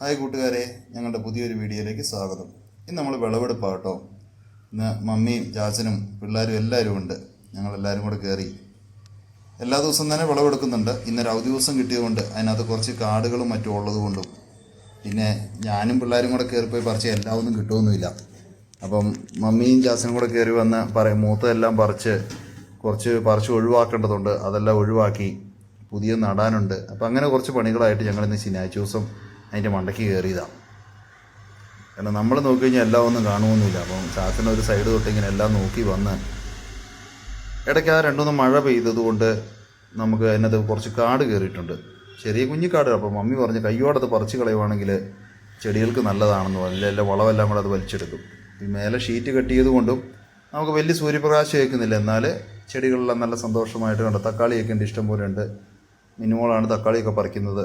Hi കൂട്ടുകാരെ, ഞങ്ങളുടെ പുതിയൊരു വീഡിയോയിലേക്ക് സ്വാഗതം. ഇന്ന് നമ്മൾ വിളവെടുപ്പാണ് കേട്ടോ. ഇന്ന് മമ്മിയും ചാച്ചനും പിള്ളേരും എല്ലാവരും ഉണ്ട്. ഞങ്ങളെല്ലാവരും കൂടെ കയറി എല്ലാ ദിവസവും തന്നെ വിളവെടുക്കുന്നുണ്ട്. ഇന്നൊരു അവധി ദിവസം കിട്ടിയതുകൊണ്ട് അതിനകത്ത് കുറച്ച് കാടുകളും മറ്റും ഉള്ളതുകൊണ്ടും പിന്നെ ഞാനും പിള്ളേരും കൂടെ കയറിപ്പോയി പറിച്ച് എല്ലാം ഒന്നും കിട്ടുമൊന്നുമില്ല. അപ്പം മമ്മിയും ചാച്ചനും കൂടെ കയറി വന്ന് മൂത്തതെല്ലാം കുറച്ച് പറിച്ച് ഒഴിവാക്കേണ്ടതുണ്ട്. അതെല്ലാം ഒഴിവാക്കി പുതിയ നടാനുണ്ട്. അപ്പം അങ്ങനെ കുറച്ച് പണികളായിട്ട് ഞങ്ങളിന്ന് ശനിയാഴ്ച ദിവസം അതിൻ്റെ മണ്ടയ്ക്ക് കയറിയതാണ്. കാരണം നമ്മൾ നോക്കി കഴിഞ്ഞാൽ എല്ലാം ഒന്നും കാണുമൊന്നുമില്ല. അപ്പം ചാച്ചന് ഒരു സൈഡ് തൊട്ട് ഇങ്ങനെ എല്ലാം നോക്കി വന്ന് ഇടയ്ക്ക് ആ രണ്ടുമൂന്ന് മഴ പെയ്തതുകൊണ്ട് നമുക്ക് അതിനകത്ത് കുറച്ച് കാട് കയറിയിട്ടുണ്ട്. ചെറിയ കുഞ്ഞിക്കാട്. അപ്പോൾ മമ്മി പറഞ്ഞ് കയ്യോടത് പറിച്ച് കളയുവാണെങ്കിൽ ചെടികൾക്ക് നല്ലതാണെന്ന് പറഞ്ഞില്ല. എല്ലാം വളമെല്ലാം കൂടെ അത് വലിച്ചെടുക്കും. ഈ മേലെ ഷീറ്റ് കെട്ടിയത് കൊണ്ടും നമുക്ക് വലിയ സൂര്യപ്രകാശം ഏൽക്കുന്നില്ല. എന്നാൽ ചെടികളെല്ലാം നല്ല സന്തോഷമായിട്ട് കണ്ട്. തക്കാളിയൊക്കെ ഉണ്ട്, ഇഷ്ടം പോലെ ഉണ്ട്. മിനിമോളാണ് തക്കാളിയൊക്കെ പറിക്കുന്നത്.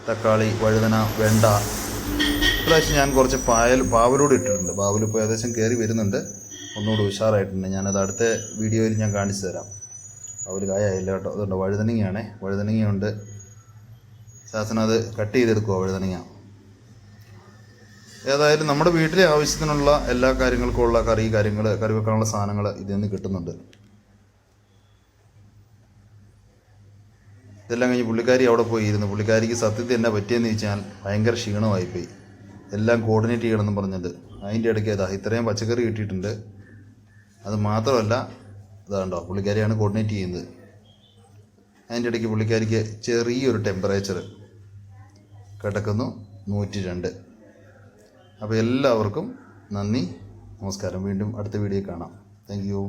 തക്കാളി, വഴുതന, വെണ്ട. ഇപ്രാവശ്യം ഞാൻ കുറച്ച് പാവലൂടെ ഇട്ടിട്ടുണ്ട്. പാവലിപ്പോൾ ഏകദേശം കയറി വരുന്നുണ്ട്, ഒന്നുകൂടി ഉഷാറായിട്ടുണ്ട്. ഞാനത് അടുത്ത വീഡിയോയിൽ ഞാൻ കാണിച്ചു തരാം. പാവൽ കായായില്ല കേട്ടോ. അതുകൊണ്ട് വഴുതനങ്ങയുണ്ട്. ശാസനം അത് കട്ട് ചെയ്തെടുക്കുക വഴുതനങ്ങ. ഏതായാലും നമ്മുടെ വീട്ടിലെ ആവശ്യത്തിനുള്ള എല്ലാ കാര്യങ്ങൾക്കും ഉള്ള കറി വെക്കാനുള്ള സാധനങ്ങൾ ഇതിൽ നിന്ന് കിട്ടുന്നുണ്ട്. ഇതെല്ലാം കഴിഞ്ഞ് പുള്ളിക്കാരി അവിടെ പോയി ഇരുന്നു. പുള്ളിക്കാരിക്ക് സത്യത്തിൽ എന്നാ പറ്റിയെന്ന് ചോദിച്ചാൽ ഭയങ്കര ക്ഷീണമായിപ്പോയി. എല്ലാം കോർഡിനേറ്റ് ചെയ്യണമെന്ന് പറഞ്ഞത്. അതിൻ്റെ ഇടയ്ക്ക് ഇത്രയും പച്ചക്കറി കിട്ടിയിട്ടുണ്ട്. അത് മാത്രമല്ല ഇതാണ്ടോ പുള്ളിക്കാരിയാണ് കോർഡിനേറ്റ് ചെയ്യുന്നത്. അതിൻ്റെ ഇടയ്ക്ക് പുള്ളിക്കാരിക്ക് ചെറിയൊരു ടെമ്പറേച്ചർ കിടക്കുന്നു, 102. അപ്പോൾ എല്ലാവർക്കും നന്ദി, നമസ്കാരം. വീണ്ടും അടുത്ത വീഡിയോ കാണാം. Thank you.